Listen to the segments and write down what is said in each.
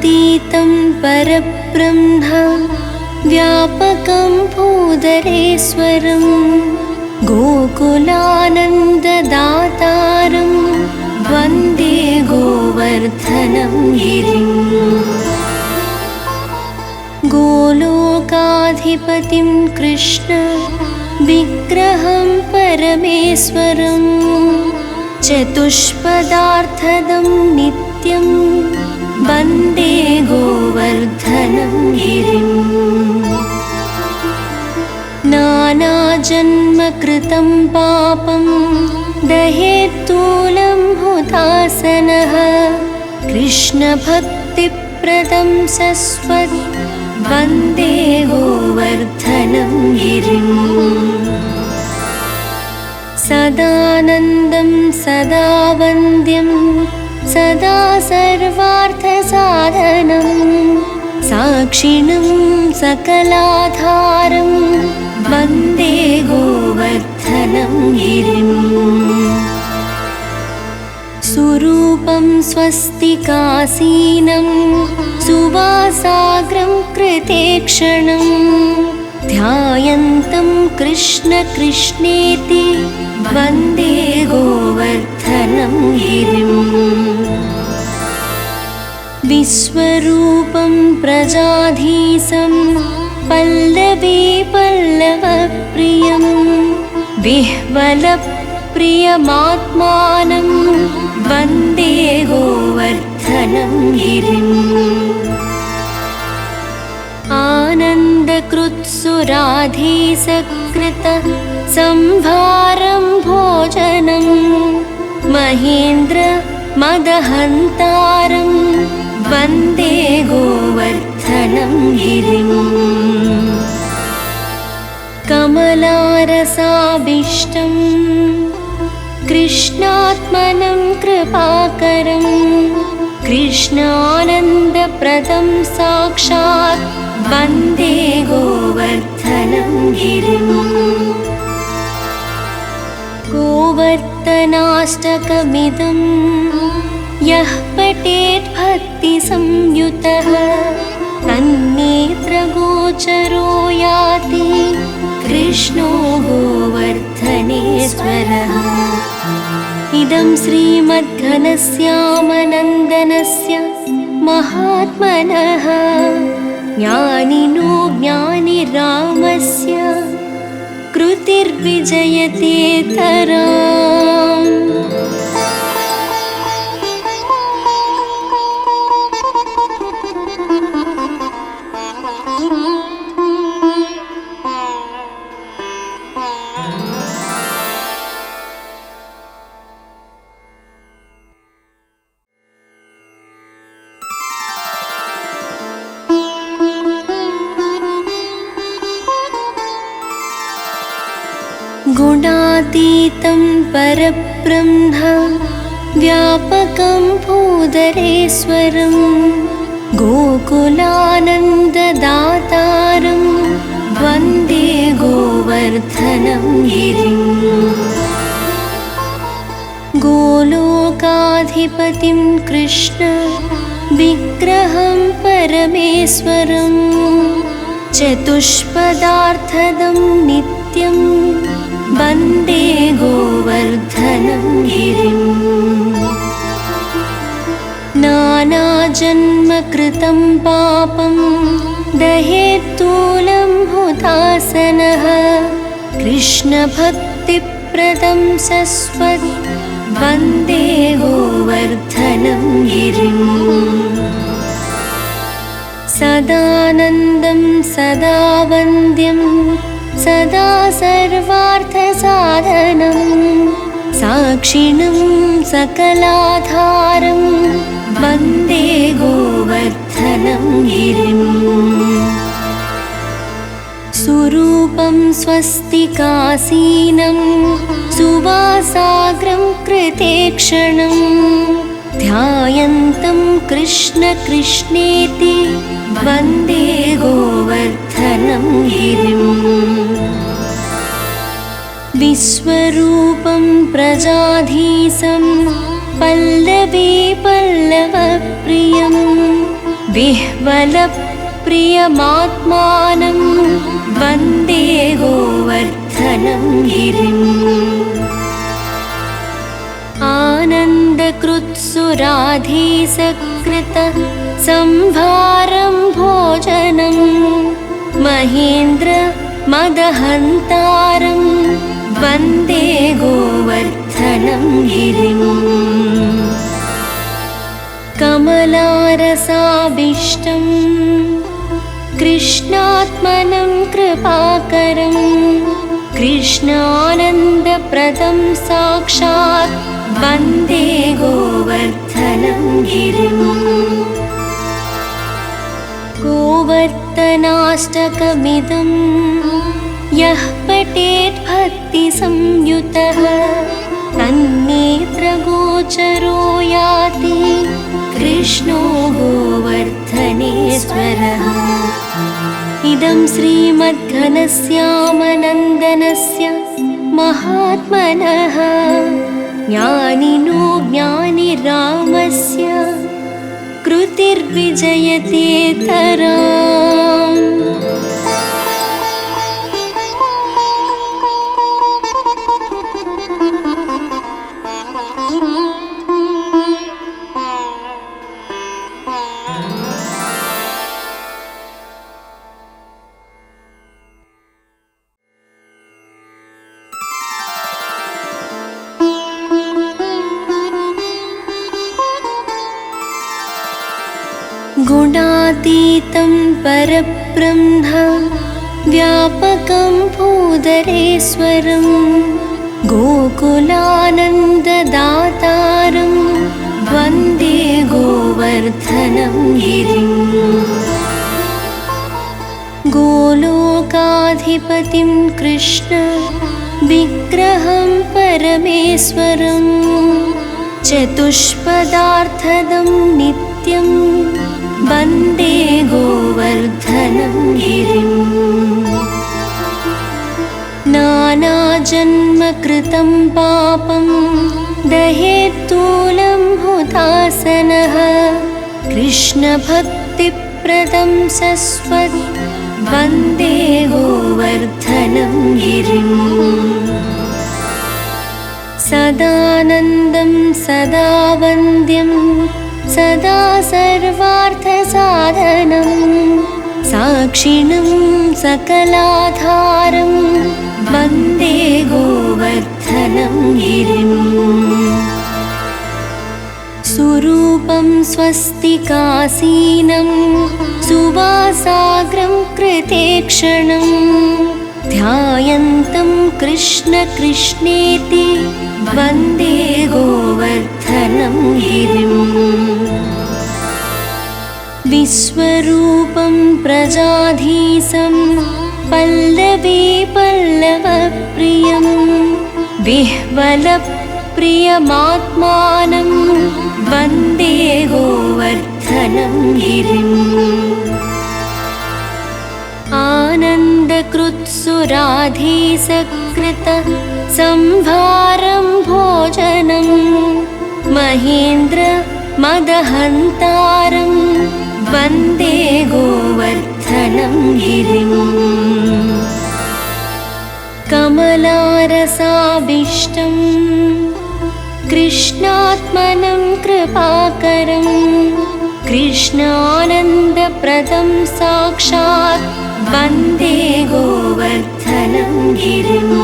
गुणातीतं परब्रह्म व्यापकं भूधरेश्वरं गोकुलानन्ददातारं वन्दे गोवर्धनं गिरिम्। गोलोकाधिपतिं कृष्ण विग्रहं परमेश्वरं चतुष्पदार्थदं नित्यं वन्दे गोवर्धनं गिरिम्। नानाजन्मकृतं पापं दहेत्तूलं हुतासनः कृष्णभक्तिप्रदं सस्वत् वन्दे गोवर्धनं गिरिम्। सदानन्दं सदा वन्द्यं सदा सर्वार्थसाधनं साक्षिणं सकलाधारं वन्दे गोवर्धनं गिरिम्। सुरूपं स्वस्तिकासीनं सुवासाग्रं कृतेक्षणं ध्यायन्तं कृष्ण कृष्णेति वन्दे गोवर्धनं गिरिम्। विश्वरूपं प्रजाधीशं पल्लवी पल्लवप्रियं विह्वलप्रियमात्मानं वन्दे गोवर्धनं गिरिम्। आनन्दकृत्सुराधीशकृत संभारं भोजनं महेन्द्र मदहन्तारं वन्दे गोवर्धनं गिरिम्। कमलारसाभीष्टं कृष्णात्मनं कृपाकरं कृष्णानन्दप्रदं साक्षात् वन्दे गोवर्धनं गिरिम्। गोवर्धनाष्टकमिदं यः पठेत् भक्तिसंयुतः तन्नेत्रगोचरो याति कृष्णो गोवर्धनेश्वरः। इदं श्रीमद्घनश्यामनन्दनस्य महात्मनः ज्ञानिनो ज्ञानिरामस्य कृतिर्विजयतेतराम्। गुणातीतं परब्रह्म व्यापकं भूधरेश्वरं गोकुलानन्ददातारं वन्दे गोवर्धनं गिरिम्। गोलोकाधिपतिं कृष्ण विग्रहं परमेश्वरं चतुष्पदार्थदं नित्यं वन्दे गोवर्धनं गिरिम्। नानाजन्मकृतं पापं दहेत्तूलं हुतासनः कृष्णभक्तिप्रदं सस्वत् वन्दे गोवर्धनं गिरिम्। सदानन्दं सदा वन्द्यं सदा सर्वार्थसाधनं साक्षिणं सकलाधारं वन्दे गोवर्धनं गिरिम्। सुरूपं स्वस्तिकासीनं सुवासाग्रं कृतेक्षणं ध्यायन्तं कृष्ण कृष्णेति वन्दे गोवर्धनं गिरिम्। विश्वरूपं प्रजाधीशं पल्लवी पल्लवप्रियं विह्वलप्रियमात्मानं वन्दे गोवर्धनं गिरिम् आनन्दकृत्सुराधीसकृत संभारं भोजनं महेन्द्र मदहन्तारं वन्दे गोवर्धनं गिरिम् कमलारसाभीष्टं कृष्णात्मनं कृपाकरं कृष्णानन्दप्रदं साक्षात् वन्दे गोवर्धनं गिरिम् गोवर्धनाष्टकमिदं यः पठेत् भक्तिसंयुतः तन्नेत्रगोचरो याति कृष्णो गोवर्धनेश्वरः इदं श्रीमद्घनश्यामनन्दनस्य महात्मनः ज्ञानिनो ज्ञानिरामस्य कृतिर्विजयतेतराम् गुणातीतं परब्रह्म व्यापकं भूधरेश्वरं गोकुलानन्ददातारं वन्दे गोवर्धनं गिरिम् गोलोकाधिपतिं कृष्ण विग्रहं परमेश्वरं चतुष्पदार्थदं नित्यं वन्दे गोवर्धनं गिरिम् नानाजन्मकृतं पापं दहेत्तूलं हुतासनः कृष्णभक्तिप्रदं सस्वत् वन्दे गोवर्धनं गिरिम् सदानन्दं सदा वन्द्यं सदा सर्वार्थसाधनं साक्षिणं सकलाधारं वन्दे गोवर्धनं गिरिम् सुरूपं स्वस्तिकासीनं सुवासाग्रं कृतेक्षणं ध्यायन्तं कृष्ण कृष्णेति वन्दे गोवर्धनं गिरिम् विश्वरूपं प्रजाधीशं पल्लवी पल्लवप्रियं विह्वलप्रियमात्मानं वन्दे गोवर्धनं गिरिम् आनन्दकृत्सुराधीसकृत संभारं भोजनं महेन्द्र मदहन्तारं वन्दे गोवर्धनं गिरिम् कमलारसाभीष्टं कृष्णात्मनं कृपाकरं कृष्णानन्दप्रदं साक्षात् वन्दे गोवर्धनं गिरिम्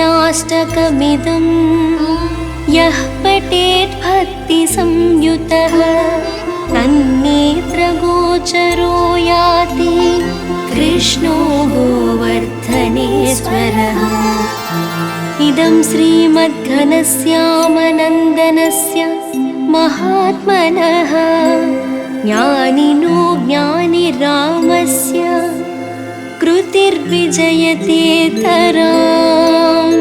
गोवर्धनाष्टकमिदं यः पठेत् भक्तिसंयुतः तन्नेत्रगोचरो याति कृष्णो गोवर्धनेश्वरः इदं श्रीमद्घनश्यामनन्दनस्य महात्मनः ज्ञानिनो ज्ञानिरामस्य कृतिर्विजयतेतराम्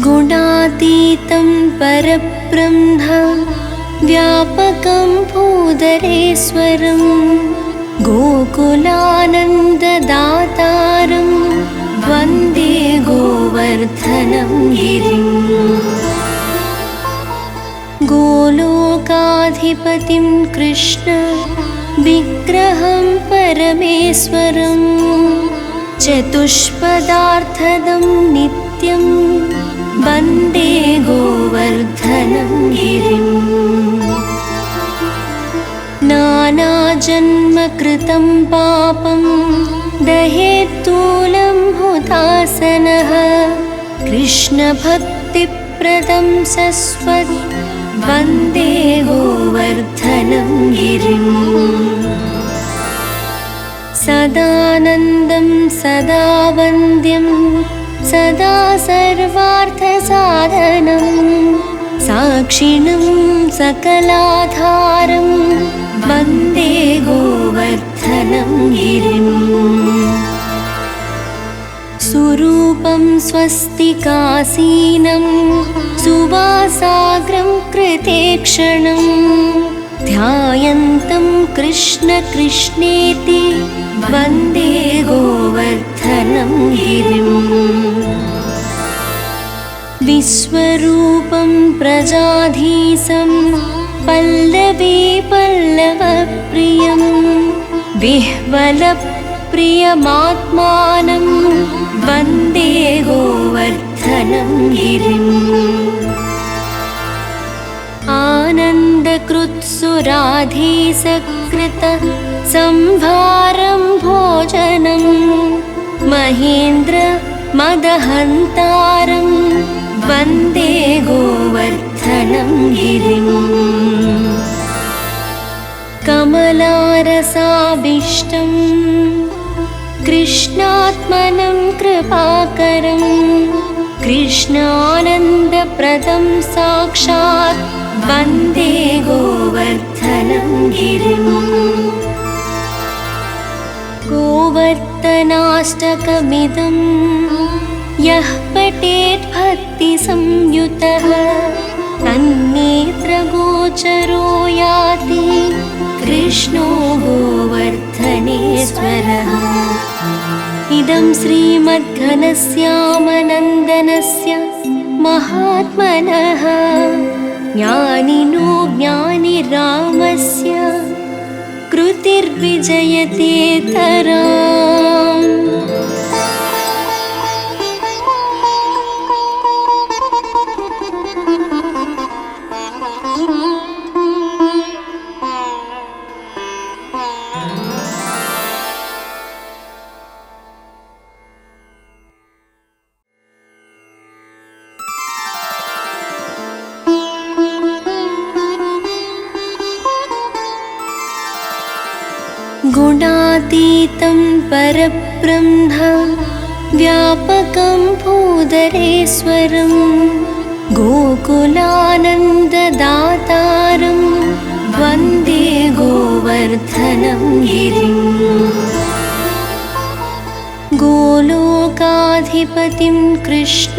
गुणातीतं परब्रह्म व्यापकं भूधरेश्वरं गोकुलानन्ददातारं वन्दे गोवर्धनं गिरिम् गोलोकाधिपतिं कृष्ण विग्रहं परमेश्वरं चतुष्पदार्थदं नित्यं वन्दे गोवर्धनं गिरिम् नानाजन्मकृतं पापं दहेत्तूलं हुतासनः कृष्णभक्तिप्रदं सस्वत् वन्दे गोवर्धनं गिरिम् सदानन्दं सदा वन्द्यं सदा सर्वार्थसाधनं साक्षिणं सकलाधारं वन्दे गोवर्धनं गिरिम् सुरूपं स्वस्तिकासीनं सुवासाग्रं कृतेक्षणं ध्यायन्तं कृष्ण कृष्णेति वन्दे गोवर्धनं गिरिम् विश्वरूपं प्रजाधीशं पल्लवी पल्लवप्रियं विह्वलप्रियमात्मानं वन्दे गोवर्धनं गिरिम् आनन्दकृत्सुराधीसकृत संभारं भोजनं महेन्द्र मदहन्तारं वन्दे गोवर्धनं गिरिम् कमलारसाभीष्टं कृष्णात्मनं कृपाकरं कृष्णानन्दप्रदं साक्षात् वन्दे गोवर्धनं गिरिम् गोवर्धनाष्टकमिदं यः पठेत् भक्तिसंयुतः तन्नेत्रगोचरो याति कृष्णो गोवर्धनेश्वरः इदं श्रीमद्घनश्यामनन्दनस्य महात्मनः ज्ञानिनो ज्ञानिरामस्य कृतिर्विजयतेतराम् गुणातीतं परब्रह्म व्यापकं भूधरेश्वरं गोकुलानन्ददातारं वन्दे गोवर्धनं गिरिम् गोलोकाधिपतिं कृष्ण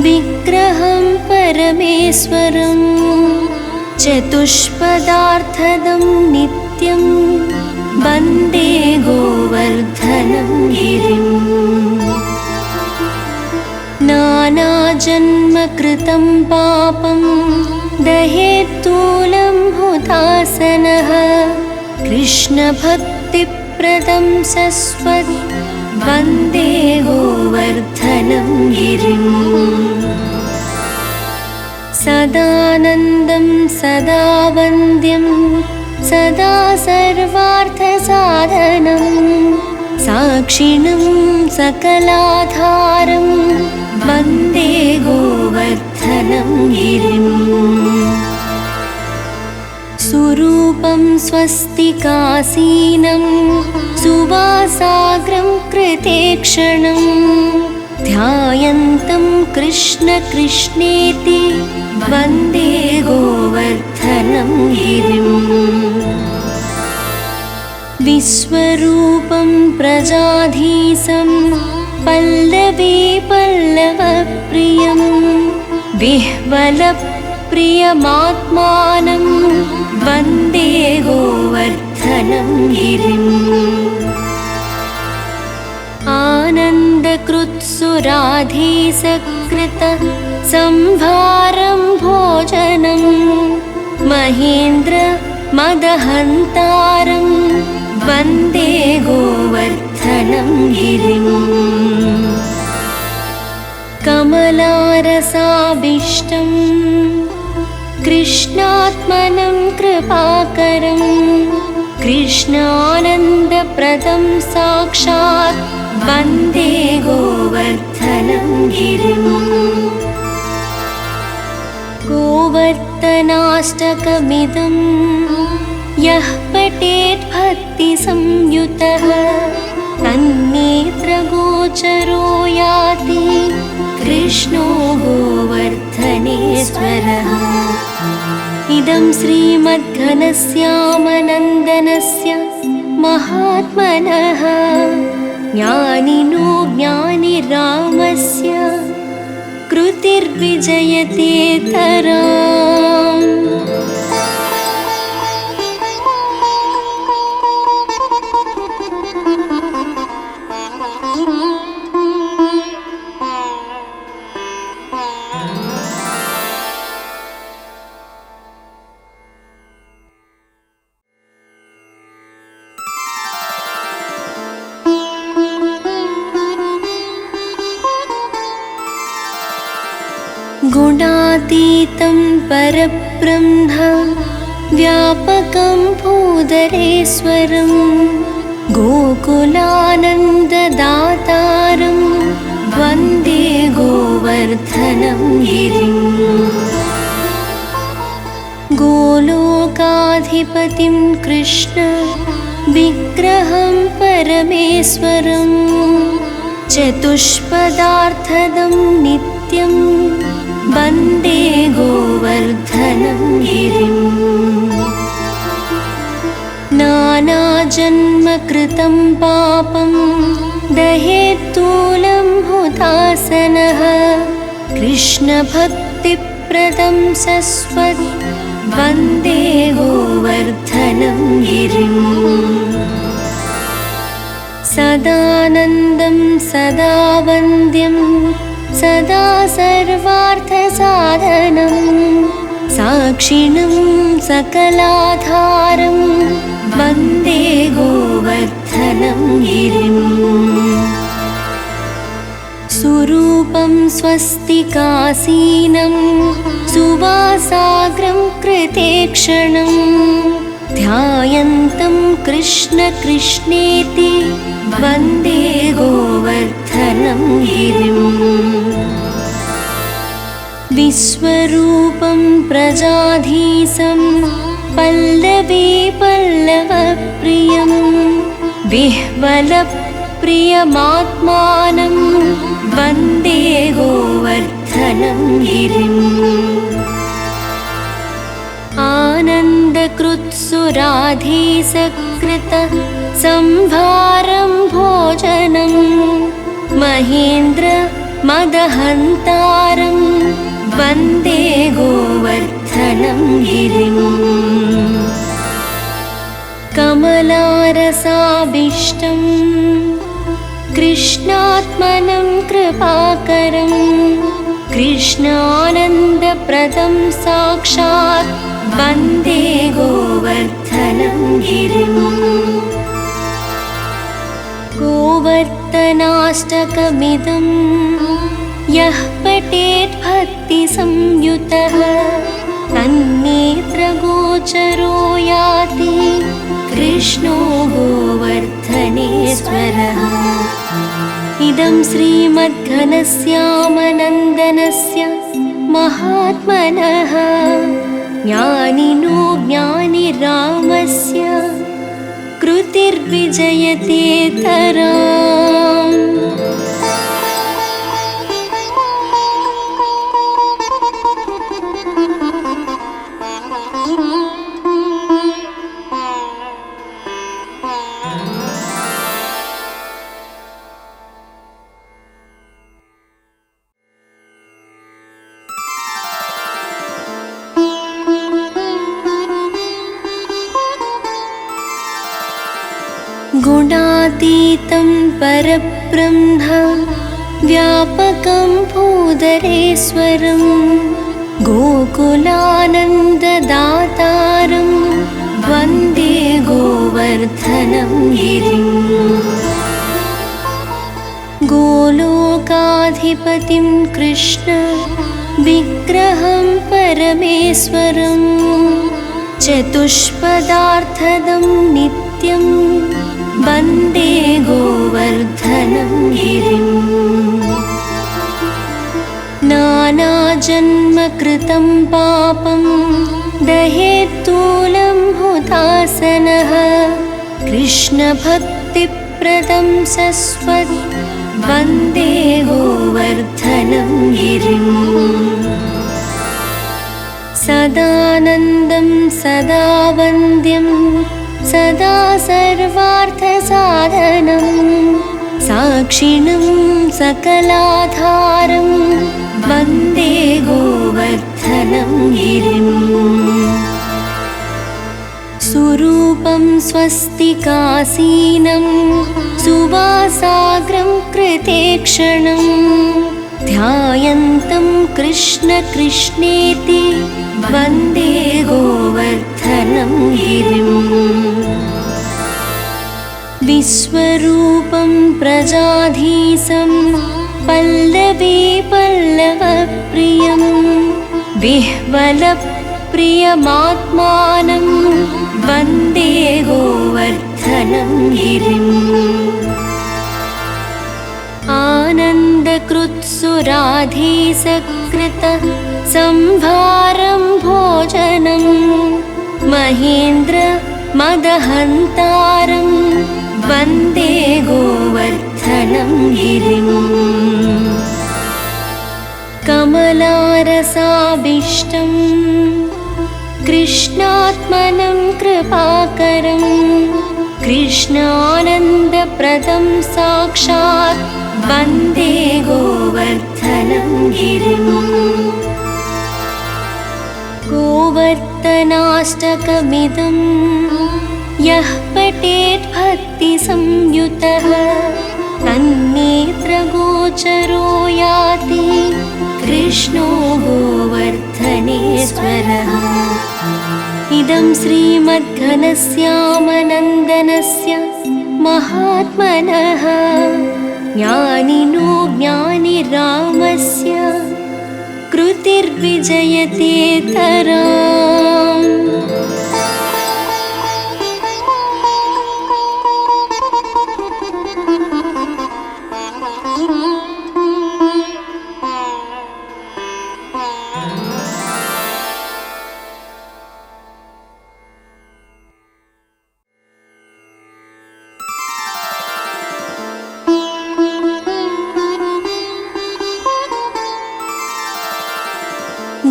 विग्रहं परमेश्वरं चतुष्पदार्थदं नित्यं वन्दे गोवर्धनं गिरिम् नानाजन्मकृतं पापं दहेत्तूलं हुतासनः कृष्णभक्तिप्रदं सस्वत् वन्दे गोवर्धनं गिरिम् सदानन्दं सदा वन्द्यं सदा सर्वार्थसाधनं साक्षिणं सकलाधारं वन्दे गोवर्धनं गिरिम् सुरूपं स्वस्तिकासीनं सुवासाग्रं कृतेक्षणं ध्यायन्तं कृष्ण कृष्णेति वन्दे गोवर्धनं गिरिम् विश्वरूपं प्रजाधीशं पल्लवी पल्लवप्रियं विह्वलप्रियमात्मानं वन्दे गोवर्धनं गिरिम् आनन्दकृत्सुराधीसकृत संभारं भोजनं महेन्द्र मदहन्तारं वन्दे गोवर्धनं गिरिम् कमलारसाभीष्टं कृष्णात्मनं कृपाकरं कृष्णानन्दप्रदं साक्षात् वन्दे गोवर्धनं गिरिम् गोवर्धनाष्टकमिदं यः पठेत् भक्तिसंयुतः तन्नेत्रगोचरो याति कृष्णो गोवर्धनेश्वरः। इदं श्रीमद्घनश्यामनन्दनस्य महात्मनः ज्ञानिनो ज्ञानिरामस्य कृतिर्विजयतेतराम्। गुणातीतं परब्रह्म व्यापकं भूधरेश्वरं गोकुलानन्ददातारं वन्दे गोवर्धनं गिरिम् गोलोकाधिपतिं कृष्ण विग्रहं परमेश्वरं चतुष्पदार्थदं नित्यं वन्दे गोवर्धनं गिरिम् नानाजन्मकृतं पापं दहेत्तूलं हुतासनः कृष्णभक्तिप्रदं सस्वत् वन्दे गोवर्धनं गिरिम् सदानन्दं सदा वन्द्यं सदा सर्वार्थसाधनं साक्षिणं सकलाधारं वन्दे गोवर्धनं गिरिम् सुरूपं स्वस्तिकासीनं सुवासाग्रं कृतेक्षणं ध्यायन्तं कृष्ण कृष्णेति वन्दे गोवर्धनं गिरिम् विश्वरूपं प्रजाधीशं पल्लवी पल्लवप्रियं विह्वलप्रियमात्मानं वन्दे गोवर्धनं गिरिम् आनन्दकृत्सुराधीसकृत संभारं भोजनं महेन्द्र मदहन्तारं वन्दे गोवर्धनं गिरिम् कमलारसाभीष्टं कृष्णात्मनं कृपाकरं कृष्णानन्दप्रदं साक्षात् वन्दे गोवर्धनं गिरिम् गोवर्धनाष्टकमिदं यः पठेत् भक्तिसंयुतः तन्नेत्रगोचरो याति कृष्णो गोवर्धनेश्वरः। इदं श्रीमद्घनश्यामनन्दनस्य महात्मनः ज्ञानिनो ज्ञानिरामस्य कृतिर्विजयतेतराम्। गुणातीतं परब्रह्म व्यापकं भूधरेश्वरं गोकुलानन्ददातारं वन्दे गोवर्धनं गिरिं गोलोकाधिपतिं कृष्ण विग्रहं परमेश्वरं चतुष्पदार्थदं नित्यं वन्दे गोवर्धनं गिरिं नानाजन्मकृतं पापं दहेत्तूलं हुतासनः कृष्णभक्तिप्रदं सस्वत् वन्दे गोवर्धनं गिरिं सदानन्दं सदा वन्द्यं सदा सर्वार्थसाधनं साक्षिणं सकलाधारं वन्दे गोवर्धनं गिरिं सुरूपं स्वस्तिकासीनं सुवासाग्रं कृतेक्षणं ध्यायन्तं कृष्ण कृष्णेति वन्दे गोवर्धनं गिरिं विश्वरूपं प्रजाधीशं पल्लवी पल्लवप्रियं विह्वलप्रियमात्मानं वन्दे गोवर्धनं गिरिं आनन्दकृत्सुराधीसकृत संभारं भोजनं महेन्द्र मदहन्तारं वन्दे गोवर्धनं गिरिं कमलारसाभीष्टं कृष्णात्मनं कृपाकरं कृष्णानन्दप्रदं साक्षात् वन्दे गोवर्धनं गिरिं गोवर्धनाष्टकमिदं यः पठेत् भक्तिसंयुतः तन्नेत्रगोचरो याति कृष्णो गोवर्धनेश्वरः इदं श्रीमद्घनश्यामनन्दनस्य महात्मनः ज्ञानिनो ज्ञानिरामस्य कृतिर्विजयतेतराम्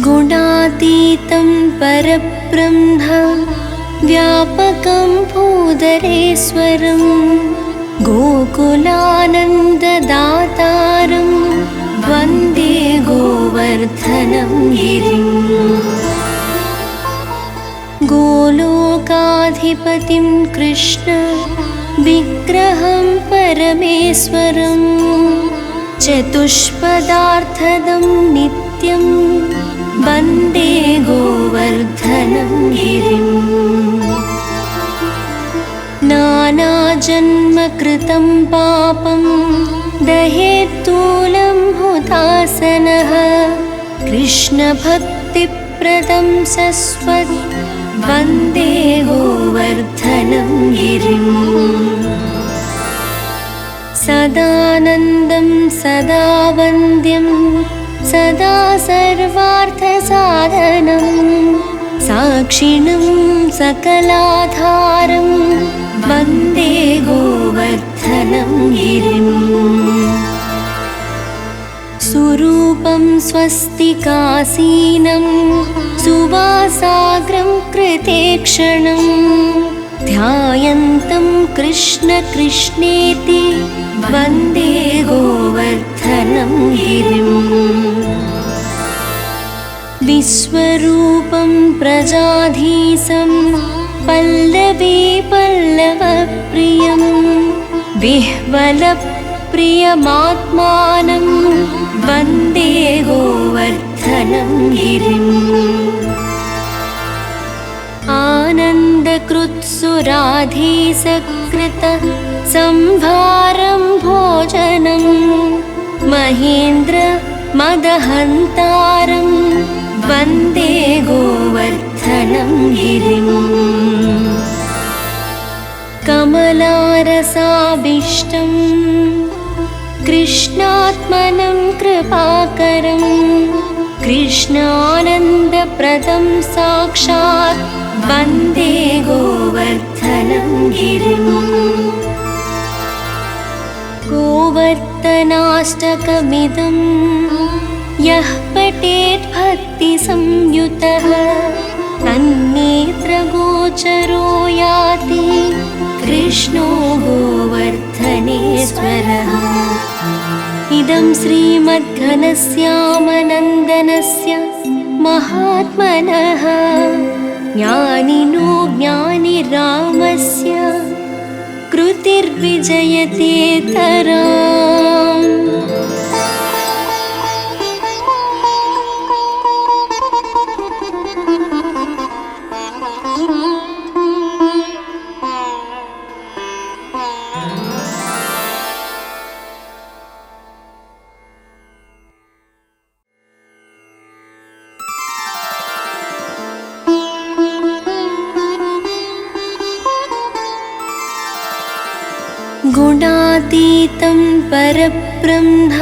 गुणातीतं परब्रह्म व्यापकं भूधरेश्वरं गोकुलानन्ददातारं वन्दे गोवर्धनं गिरिं गोलोकाधिपतिं कृष्ण विग्रहं परमेश्वरं चतुष्पदार्थदं नित्यं वन्दे गोवर्धनं गिरिं नानाजन्मकृतं पापं दहेत्तूलं हुतासनः कृष्णभक्तिप्रदं सस्वत् वन्दे गोवर्धनं गिरिं सदानन्दं सदा वन्द्यं सदा सर्वार्थसाधनं साक्षिणं सकलाधारं वन्दे गोवर्धनं गिरिं सुरूपं स्वस्तिकासीनं सुवासाग्रं कृतेक्षणं ध्यायन्तं कृष्ण कृष्णेति वन्दे गोवर्धनं गिरिं विश्वरूपं प्रजाधीशं पल्लवी पल्लवप्रियं विह्वलप्रियमात्मानं वन्दे गोवर्धनं गिरिम् आनन्दकृत्सुराधीसकृत संभारं भोजनं महेन्द्र मदहन्तारं वन्दे गोवर्धनं गिरिम् कमलारसाभीष्टं कृष्णात्मनं कृपाकरं कृष्णानन्दप्रदं साक्षात् वन्दे गोवर्धनं गिरिम् गोवर्धनाष्टकमिदं यः पठेत् भक्तिसंयुतः तन्नेत्रगोचरो याति कृष्णो गोवर्धनेश्वरः। इदं श्रीमद्घनश्यामनन्दनस्य महात्मनः ज्ञानिनो ज्ञानिरामस्य कृतिर्विजयतेतराम्। गुणातीतं परब्रह्म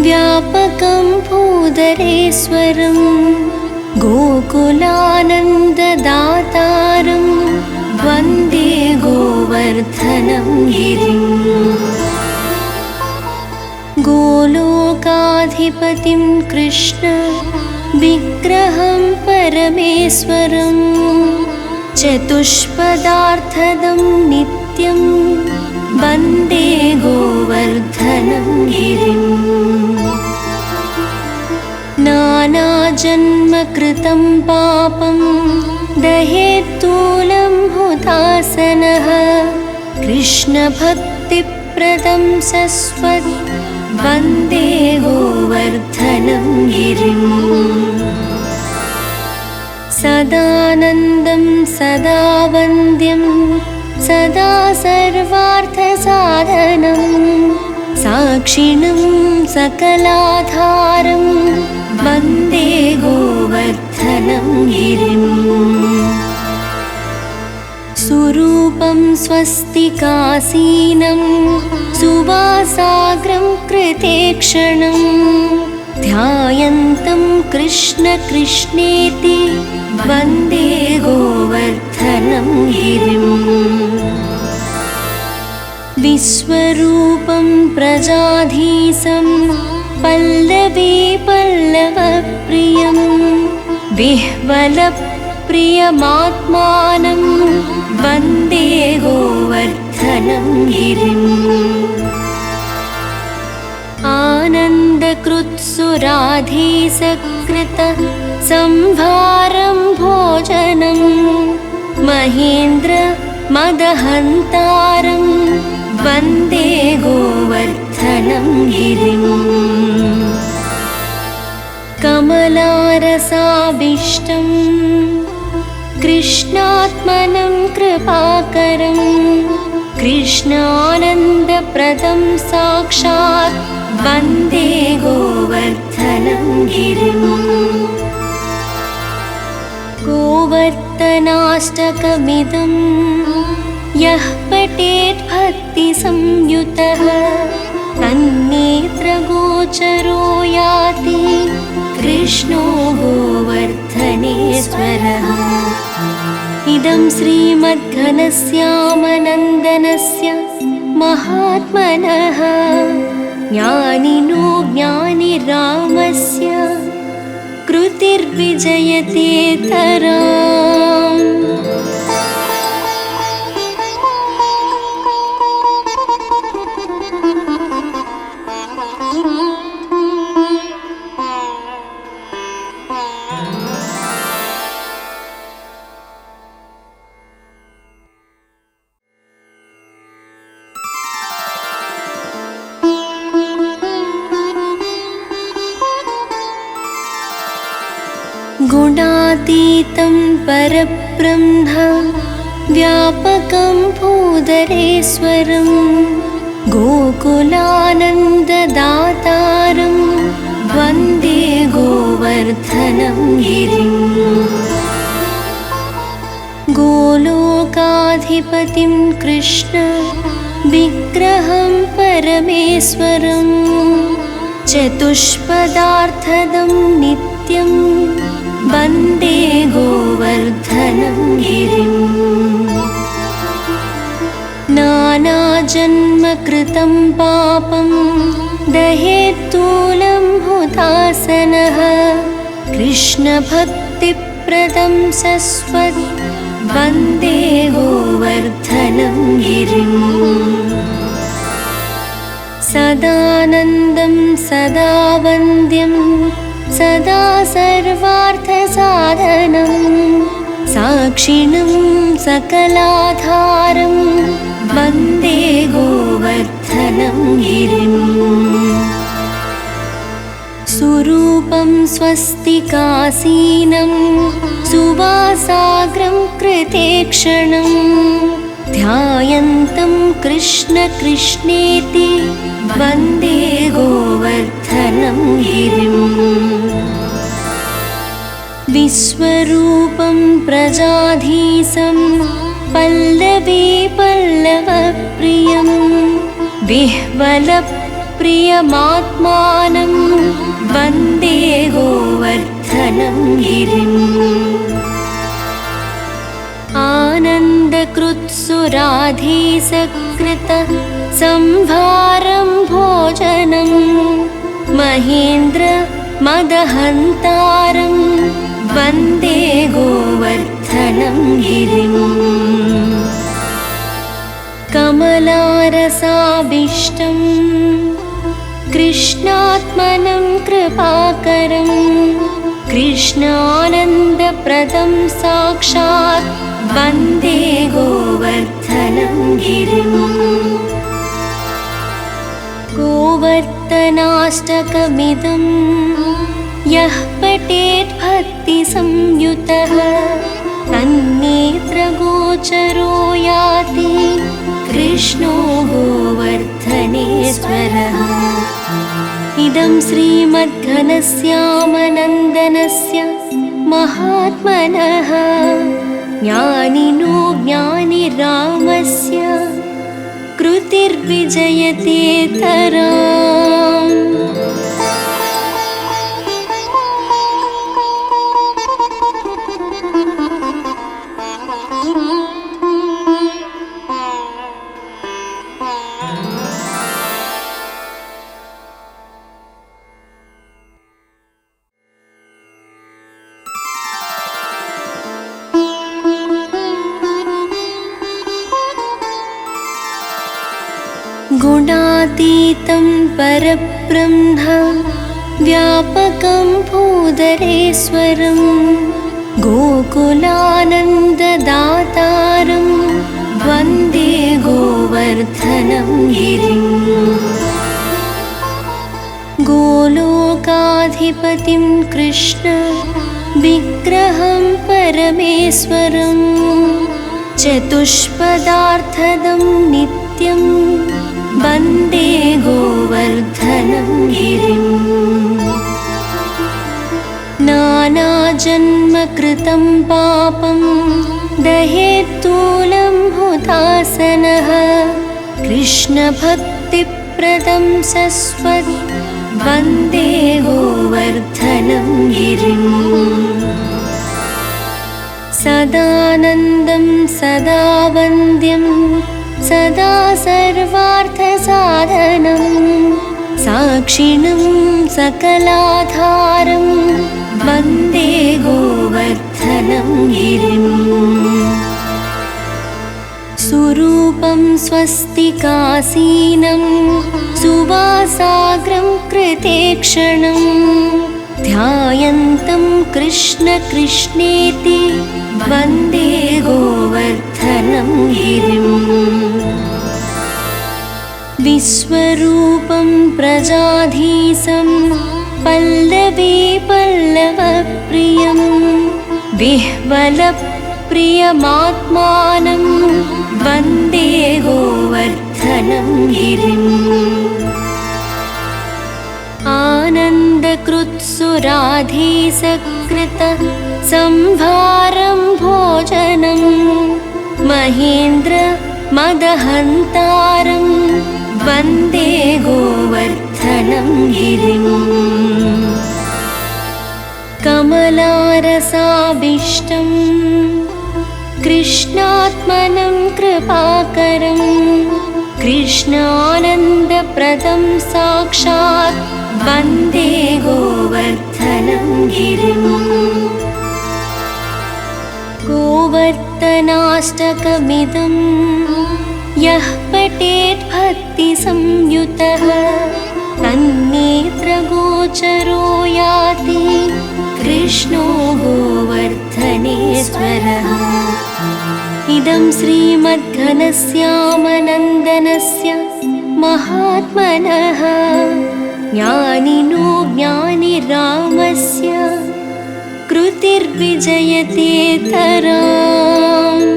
व्यापकं भूधरेश्वरं गोकुलानन्ददातारं वन्दे गोवर्धनं गिरिम् गोलोकाधिपतिं कृष्ण विग्रहं परमेश्वरं चतुष्पदार्थदं नित्यं वन्दे गोवर्धनं गिरिम् नानाजन्मकृतं पापं दहेत्तूलं हुतासनः कृष्णभक्तिप्रदं सस्वत् वन्दे गोवर्धनं गिरिम् सदानन्दं सदा वन्द्यं सदा सर्वार्थसाधनं साक्षिणं सकलाधारं वन्दे गोवर्धनं गिरिम् सुरूपं स्वस्तिकासीनं सुवासाग्रं कृतेक्षणं ध्यायन्तं कृष्ण कृष्णेति वन्दे गोवर्धनं गिरिम् विश्वरूपं प्रजाधीशं पल्लवी पल्लवप्रियं विह्वलप्रियमात्मानं वन्दे गोवर्धनं गिरिम् आनन्दकृत्सुराधीसकृत संभारं भोजनं महेन्द्र मदहन्तारं वन्दे गोवर्धनं गिरिम् कमलारसाभीष्टं कृष्णात्मनं कृपाकरं कृष्णानन्दप्रदं साक्षात् वन्दे गोवर्धनं गिरिम् गोवर्धनाष्टकमिदं यः पठेत् भक्तिसंयुतः तन्नेत्रगोचरो याति कृष्णो गोवर्धनेश्वरः। इदं श्रीमद्घनश्यामनन्दनस्य महात्मनः ज्ञानिनो ज्ञानिरामस्य कृतिर्विजयतेतराम्। गुणातीतं परब्रह्म व्यापकं भूधरेश्वरं गोकुलानन्ददातारं वन्दे गोवर्धनं गिरिं गोलोकाधिपतिं कृष्ण विग्रहं परमेश्वरं चतुष्पदार्थदं नित्यं वन्दे गोवर्धनं गिरिं नानाजन्मकृतं पापं दहेत्तूलं हुतासनः कृष्णभक्तिप्रदं सस्वत् वन्दे गोवर्धनं गिरिं सदानन्दं सदा वन्द्यं सदा सर्वार्थसाधनं साक्षिणं सकलाधारं वन्दे गोवर्धनं गिरिं सुरूपं स्वस्तिकासीनं सुवासाग्रं कृतेक्षणं ध्यायन्तं कृष्ण कृष्णेति वन्दे गोवर्धनं गिरिं विश्वरूपं प्रजाधीशं पल्लवी पल्लवप्रियं विह्वलप्रियमात्मानं वन्दे गोवर्धनं गिरिं आनन्दकृत्सुराधीसकृत संभारं भोजनं महेन्द्र मदहन्तारं वन्दे गोवर्धनं गिरिं कमलारसाभीष्टं कृष्णात्मनं कृपाकरं कृष्णानन्दप्रदं साक्षात् वन्दे गोवर्धनं गिरिं गोवर्धनाष्टकमिदं यः पठेत् भक्तिसंयुतः तन्नेत्रगोचरो याति कृष्णो गोवर्धनेश्वरः इदं श्रीमद्घनश्यामनन्दनस्य महात्मनः ज्ञानिनो ज्ञानिरामस्य कृतिर्विजयतेतराम् गुणातीतं परब्रह्म व्यापकं भूधरेश्वरं गोकुलानन्ददातारं वन्दे गोवर्धनं गिरिं गोलोकाधिपतिं कृष्ण विग्रहं परमेश्वरं चतुष्पदार्थदं नित्यं वन्दे गोवर्धनं गिरिं नानाजन्मकृतं पापं दहेत्तूलं हुतासनः कृष्णभक्तिप्रदं सस्वत् वन्दे गोवर्धनं गिरिं सदानन्दं सदा वन्द्यं सदा सर्वार्थसाधनं साक्षिणं सकलाधारं वन्दे गोवर्धनं गिरिं सुरूपं स्वस्तिकासीनं सुवासाग्रं कृतेक्षणं ध्यायन्तं कृष्ण कृष्णेति वन्दे गोवर्धनं गिरिं विश्वरूपं प्रजाधीशं पल्लवी पल्लवप्रियं विह्वलप्रियमात्मानं वन्दे गोवर्धनं गिरिम् आनन्दकृत्सुराधीसकृत संभारं भोजनं महेन्द्र मदहन्तारं वन्दे गोवर्धनं गिरिम् कमलारसाभीष्टं कृष्णात्मनं कृपाकरं कृष्णानन्दप्रदं साक्षात् वन्दे गोवर्धनं गिरिम् गोवर्धनाष्टकमिदं यः पठेत् भक्तिसंयुतः तन्नेत्रगोचरो याति कृष्णो गोवर्धनेश्वरः इदं श्रीमद्घनश्यामनन्दनस्य महात्मनः ज्ञानिनो ज्ञानिरामस्य कृतिर्विजयतेतराम्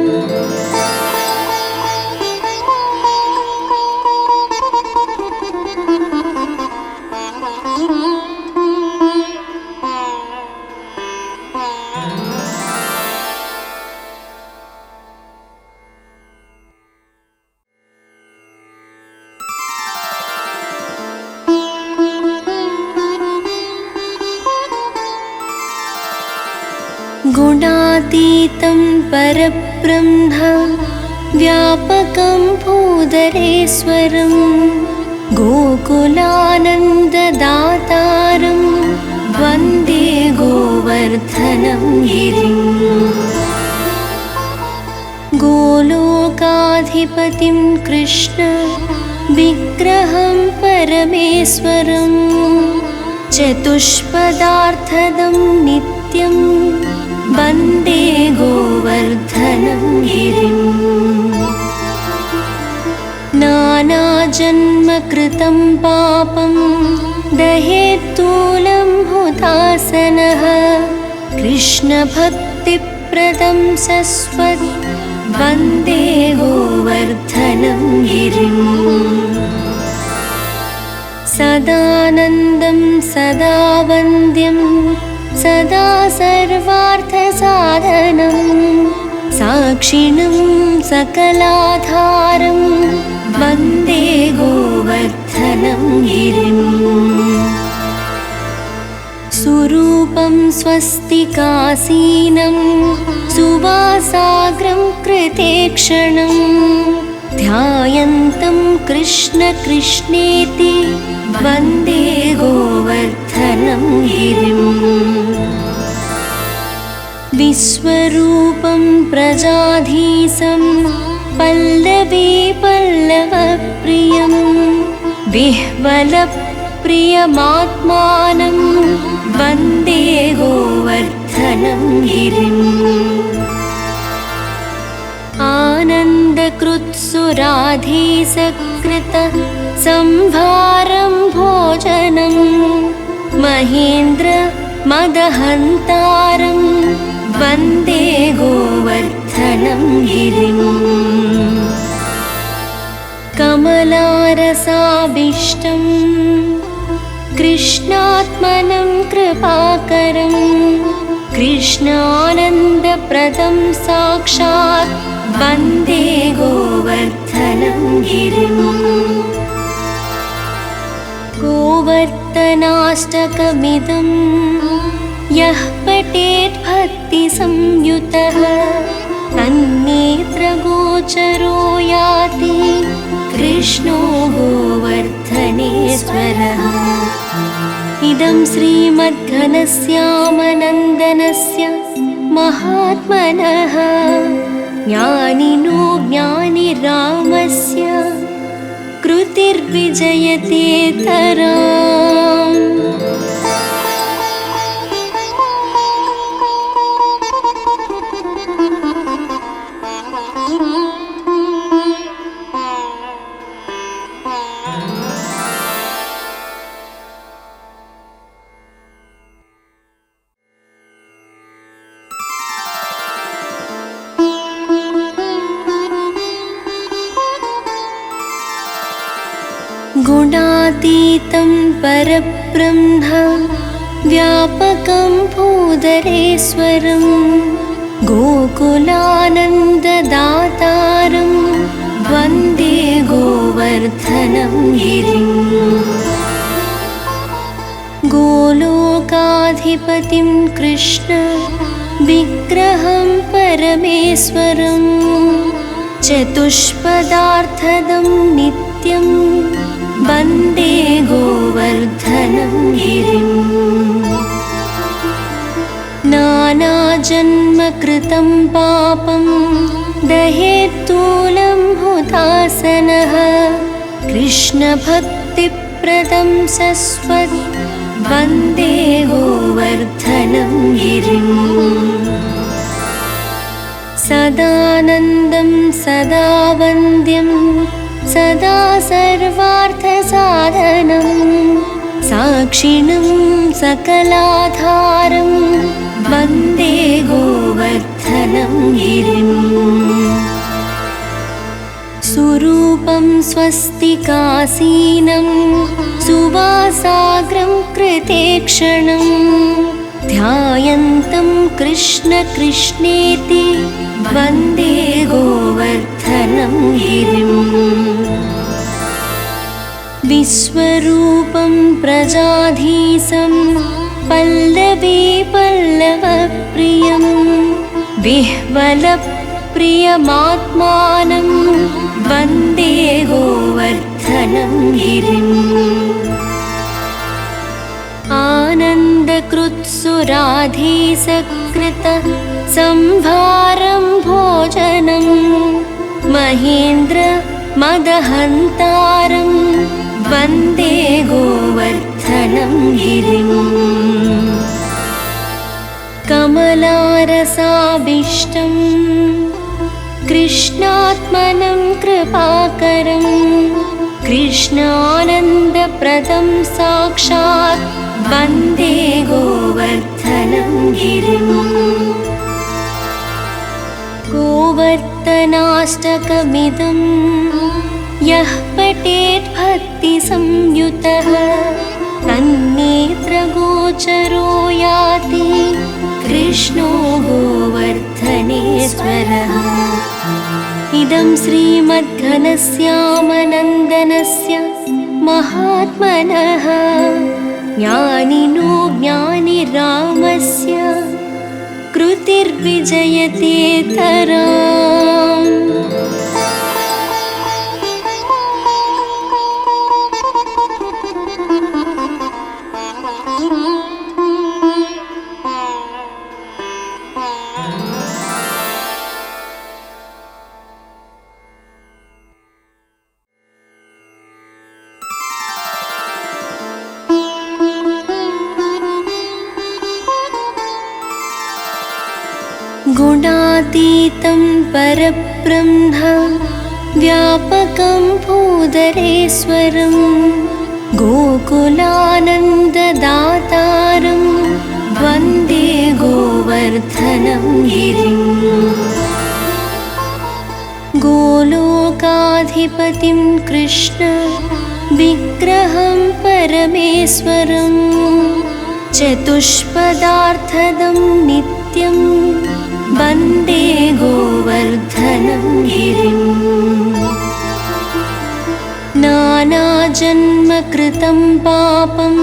गुणातीतं परब्रह्म व्यापकं भूधरेश्वरं गोकुलानन्ददातारं वन्दे गोवर्धनं गिरिम् गोलोकाधिपतिं कृष्ण विग्रहं परमेश्वरं चतुष्पदार्थदं नित्यं वन्दे गोवर्धनं गिरिम् नानाजन्मकृतं पापं दहेत्तूलं हुतासनः कृष्णभक्तिप्रदं सस्वत् वन्दे गोवर्धनं गिरिम् सदानन्दं सदा वन्द्यं सदा सर्वार्थसाधनं साक्षिणं सकलाधारं वन्दे गोवर्धनं गिरिम् सुरूपं स्वस्तिकासीनं सुवासाग्रं कृतेक्षणं ध्यायन्तं कृष्ण कृष्णेति वन्दे गोवर्धनं गिरिम् विश्वरूपं प्रजाधीशं पल्लवी पल्लवप्रियं विह्वलप्रियमात्मानं वन्दे गोवर्धनं गिरिम् आनन्दकृत्सुराधीसकृत संभारं भोजनं महेन्द्र मदहन्तारं वन्दे गोवर्धनं गिरिम् कमलारसाभीष्टं कृष्णात्मनं कृपाकरं कृष्णानन्दप्रदं साक्षात् वन्दे गोवर्धनं गिरिम् गोवर्धनाष्टकमिदं यः पठेत् भक्तिसंयुतः तन्नेत्रगोचरो याति कृष्णो गोवर्धनेश्वरः इदं श्रीमद्घनश्यामनन्दनस्य महात्मनः ज्ञानिनो ज्ञानिरामस्य कृतिर्विजयतेतराम् गुणातीतं परब्रह्म व्यापकं भूधरेश्वरं गोकुलानन्ददातारं वन्दे गोवर्धनं गिरिम् गोलोकाधिपतिं कृष्ण विग्रहं परमेश्वरं चतुष्पदार्थदं नित्यं वन्दे गोवर्धनं गिरिम् नानाजन्मकृतं पापं दहेत्तूलं हुतासनः कृष्णभक्तिप्रदं सस्वत् वन्दे गोवर्धनं गिरिम् सदानन्दं सदा वन्द्यं सदा सर्वार्थसाधनं साक्षिणं सकलाधारं वन्दे गोवर्धनं गिरिम् सुरूपं स्वस्तिकासीनं सुवासाग्रं कृतेक्षणं ध्यायन्तं कृष्ण कृष्णेति वन्दे गोवर्धनं गिरिम् विश्वरूपं प्रजाधीशं पल्लवी पल्लवप्रियं विह्वलप्रियमात्मानं वन्दे गोवर्धनं गिरिम् आनन्दकृत्सुराधीसकृत संभारं भोजनं महेन्द्र मदहन्तारं वन्दे गोवर्धनं गिरिम् कमलारसाभीष्टं कृष्णात्मनं कृपाकरं कृष्णानन्दप्रदं साक्षात् वन्दे गोवर्धनं गिरिम् गोवर्धनाष्टकमिदं यः पठेत् भक्तिसंयुतः तन्नेत्रगोचरो याति कृष्णो गोवर्धनेश्वरः इदं श्रीमद्घनश्यामनन्दनस्य महात्मनः ज्ञानिनो ज्ञानिरामस्य कृतिर्विजयते तराम्। गुणातीतं परब्रह्म व्यापकं भूधरेश्वरं गोकुलानन्ददातारं वन्दे गोवर्धनं गिरिम् गोलोकाधिपतिं कृष्ण विग्रहं परमेश्वरं चतुष्पदार्थदं नित्यं वन्दे गोवर्धनं गिरिम् नानाजन्मकृतं पापं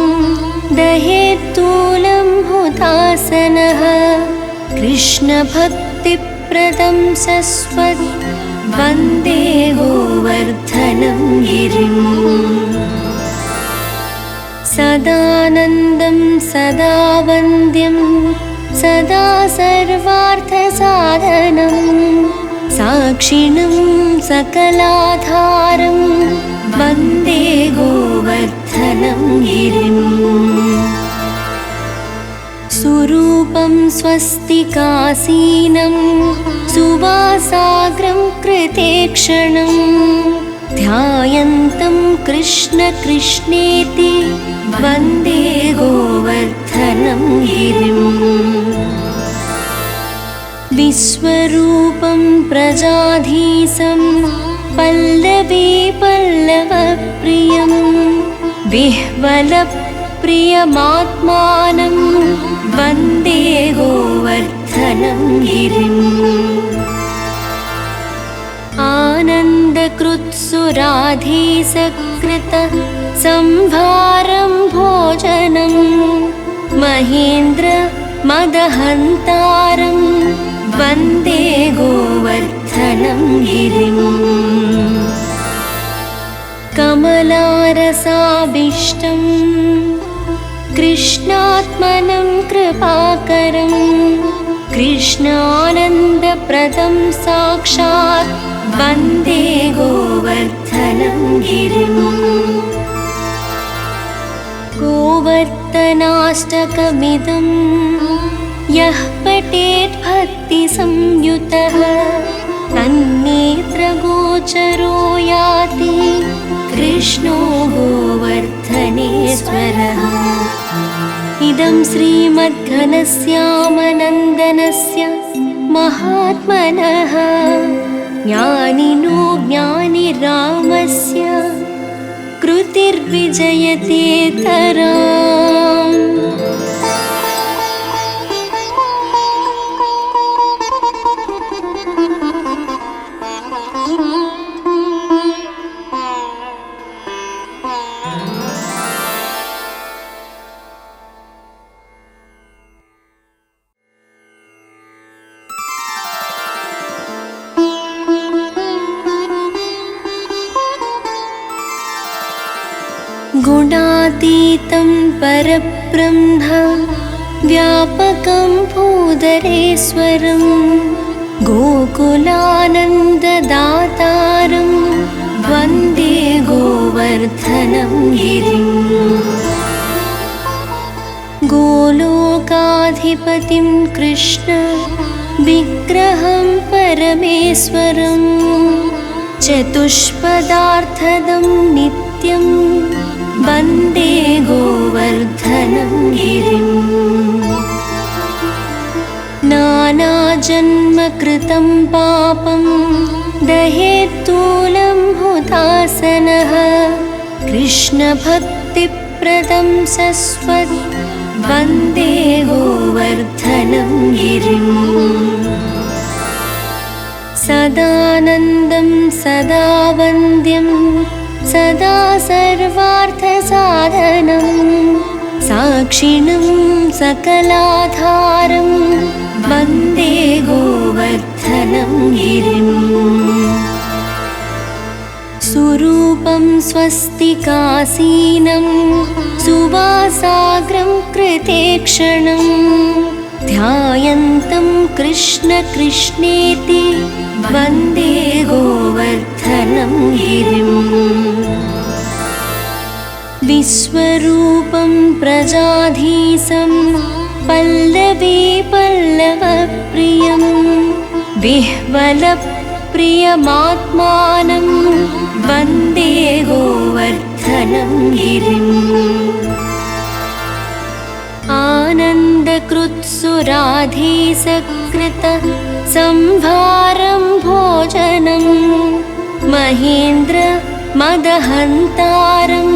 दहेत्तूलं हुतासनः कृष्णभक्तिप्रदं सस्वत् वन्दे गोवर्धनं गिरिम् सदानन्दं सदा वन्द्यं सदा सर्वार्थसाधनं साक्षिणं सकलाधारं वन्दे गोवर्धनं गिरिम् सुरूपं स्वस्तिकासीनं सुवासाग्रं कृतेक्षणं ध्यायन्तं कृष्ण कृष्णेति वन्दे गोवर्धनं गिरिम् विश्वरूपं प्रजाधीशं पल्लवी पल्लवप्रियं विह्वलप्रियमात्मानं वन्दे गोवर्धनं गिरिम् आनन्दकृत्सुराधीसकृत संभारं भोजनं महेन्द्र मदहन्तारं वन्दे गोवर्धनं गिरिम् कमलारसाभीष्टं कृष्णात्मनं कृपाकरं कृष्णानन्दप्रदं साक्षात् वन्दे गोवर्धनं गिरिम् गोवर्धनाष्टकमिदं यः पठेत् भक्तिसंयुतः तन्नेत्रगोचरो याति कृष्णो गोवर्धनेश्वरः इदं श्रीमद्घनश्यामनन्दनस्य महात्मनः ज्ञानिनो ज्ञानिरामस्य कृतिर्विजयते तराम् गुणातीतं परब्रह्म व्यापकं भूधरेश्वरं गोकुलानन्ददातारं वन्दे गोवर्धनं गिरिम् गोलोकाधिपतिं कृष्ण विग्रहं परमेश्वरं चतुष्पदार्थदं नित्यं वन्दे गोवर्धनं गिरिम् नानाजन्मकृतं पापं दहेत्तूलं हुतासनः कृष्णभक्तिप्रदं सस्वत् वन्दे गोवर्धनं गिरिम् सदानन्दं सदा वन्द्यं सदा सर्वार्थसाधनं साक्षिणं सकलाधारं वन्दे गोवर्धनं गिरिम् सुरूपं स्वस्तिकासीनं सुवासाग्रं कृतेक्षणं ध्यायन्तं कृष्ण कृष्णेति वन्दे गोवर्धनं गिरिम् विश्वरूपं प्रजाधीशं पल्लवी पल्लवप्रियं विह्वलप्रियमात्मानं वन्दे गोवर्धनं गिरिम् आनन्दकृत्सुराधीसकृत संभारं भोजनं महेन्द्र मदहन्तारं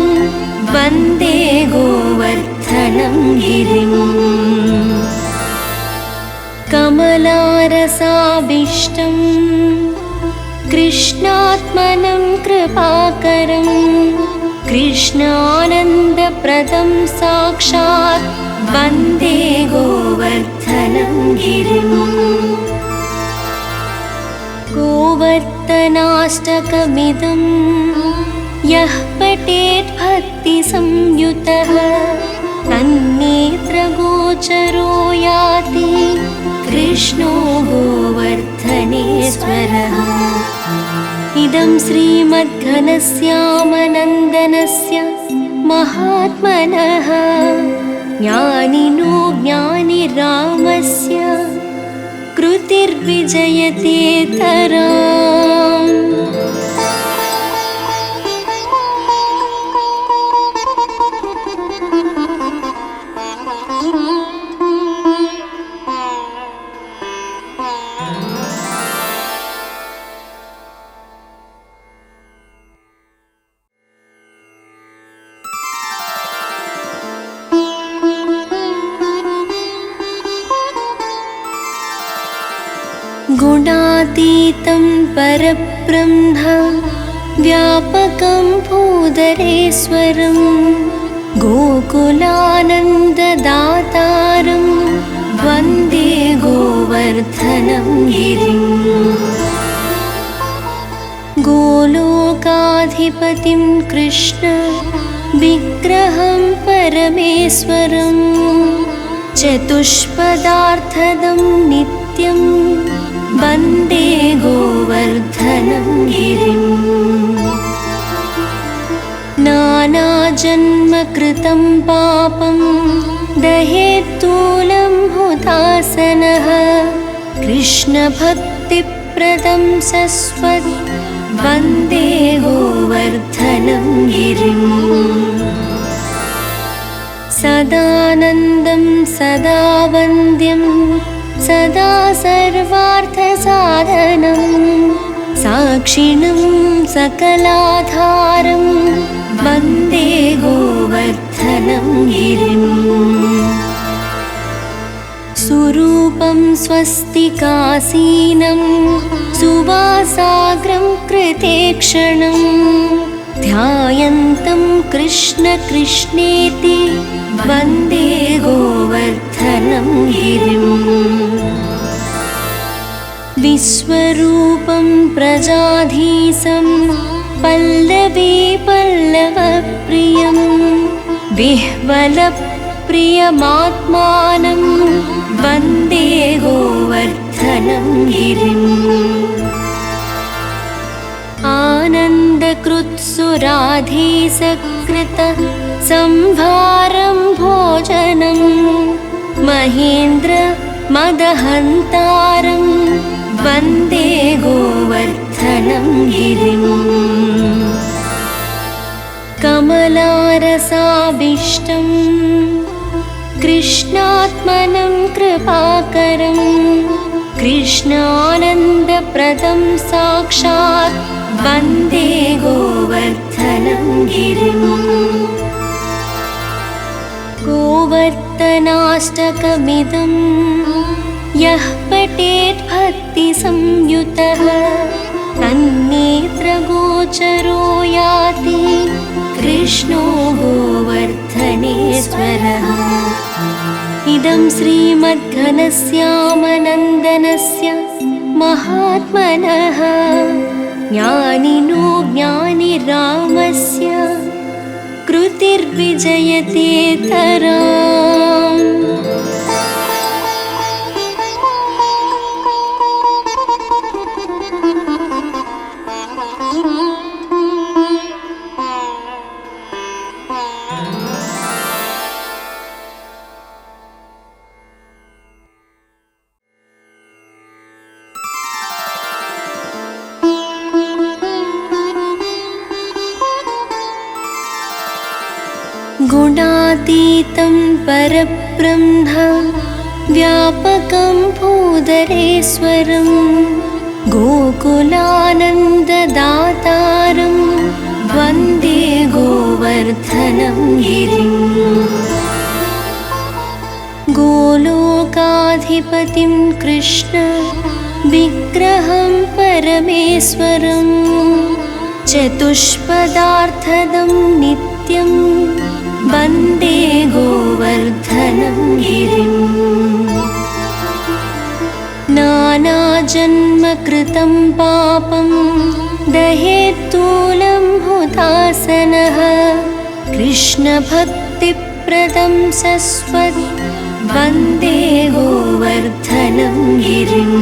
वन्दे गोवर्धनं गिरिम् कमलारसाभीष्टं कृष्णात्मनं कृपाकरं कृष्णानन्दप्रदं साक्षात् वन्दे गोवर्धनं गिरिम् गोवर्धनाष्टकमिदं यः पठेत् भक्तिसंयुतः तन्नेत्रगोचरो याति कृष्णो गोवर्धनेश्वरः इदं श्रीमद्घनश्यामनन्दनस्य महात्मनः ज्ञानिनो ज्ञानिरामस्य कृतिर्विजयते तराम् गुणातीतं परब्रह्म व्यापकं भूधरेश्वरं गोकुलानन्ददातारं वन्दे गोवर्धनं गिरिम् गोलोकाधिपतिं कृष्ण विग्रहं परमेश्वरं चतुष्पदार्थदं नित्यं वन्दे गोवर्धनं गिरिम् नानाजन्मकृतं पापं दहेत्तूलं हुतासनः कृष्णभक्तिप्रदं सस्वत् वन्दे गोवर्धनं गिरिम् सदानन्दं सदा वन्द्यं सदा सर्वार्थसाधनं साक्षिणं सकलाधारं वन्दे गोवर्धनं गिरिम् सुरूपं स्वस्तिकासीनं सुवासाग्रं कृतेक्षणं ध्यायन्तं कृष्ण कृष्णेति वन्दे गोवर्धनं गिरिम् विश्वरूपं प्रजाधीशं पल्लवी पल्लवप्रियं विह्वलप्रियमात्मानं वन्दे गोवर्धनं गिरिम् आनन्दकृत्सुराधीसकृत संभारं भोजनं महेन्द्र मदहन्तारं वन्दे गोवर्धनं गिरिम् कमलारसाभीष्टं कृष्णात्मनं कृपाकरं कृष्णानन्दप्रदं साक्षात् वन्दे गोवर्धनं गिरिम् गोवर्धनाष्टकमिदं यः पठेत् भक्तिसंयुतः तन्नेत्रगोचरो याति कृष्णो गोवर्धनेश्वरः इदं श्रीमद्घनश्यामनन्दनस्य महात्मनः ज्ञानिनो ज्ञानिरामस्य कृतिर्विजयतेतराम् गुणातीतं परब्रह्म व्यापकं भूधरेश्वरं गोकुलानन्ददातारं वन्दे गोवर्धनं गिरिम् गोलोकाधिपतिं कृष्ण विग्रहं परमेश्वरं चतुष्पदार्थदं नित्यं वन्दे गोवर्धनं गिरिम् नानाजन्मकृतं पापं दहेत्तूलं हुतासनः कृष्णभक्तिप्रदं सस्वत् वन्दे गोवर्धनं गिरिम्